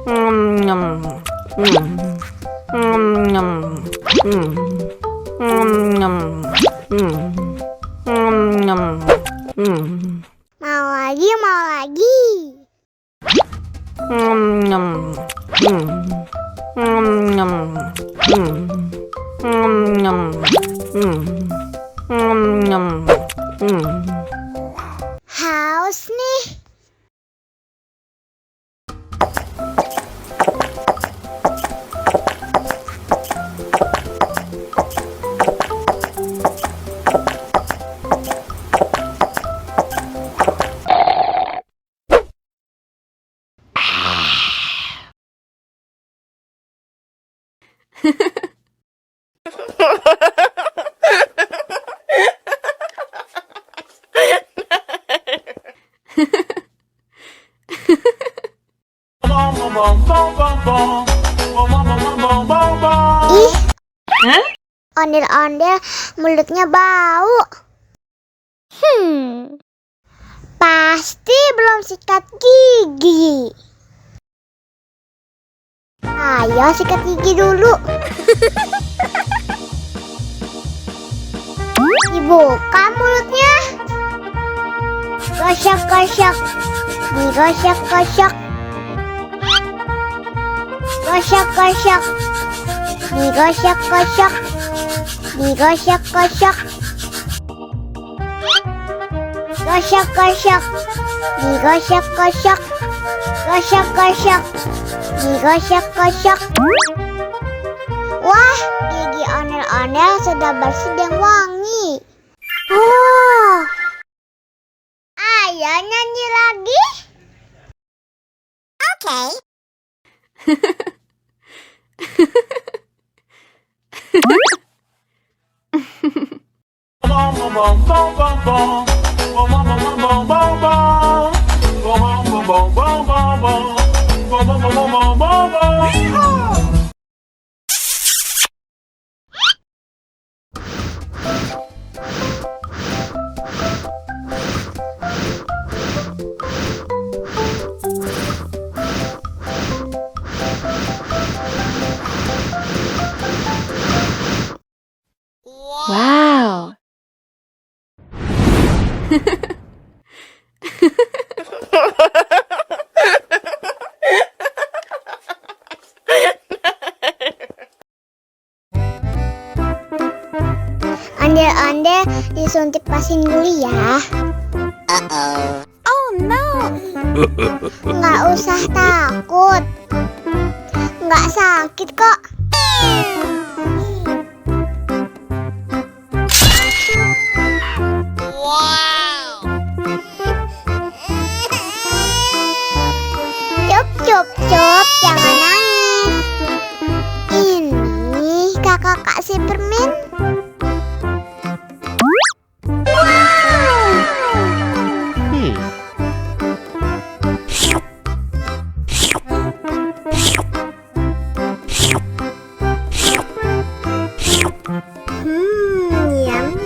Mau lagi, mau lagi. Haus nih. Ih, ondel-ondel mulutnya bau. Pasti belum sikat gigi. Ayo sikat gigi dulu. Dibuka mulutnya. Gosok-gosok. Digosok-gosok. Gosok-gosok. Digosok-gosok. Digosok-gosok. Gosok-gosok. Digosok-gosok. Gosok-gosok. Digosok-gosok. Wah, gigi ondel-ondel sudah bersih dan wangi. Oh, ayo nyanyi lagi. Oke. Wow. Ondel-ondel disuntik vaksin dulu ya. Oh no. Nggak usah takut. Nggak sakit kok. Cup, jangan nangis. Ini kakak kasih permen. Yummy.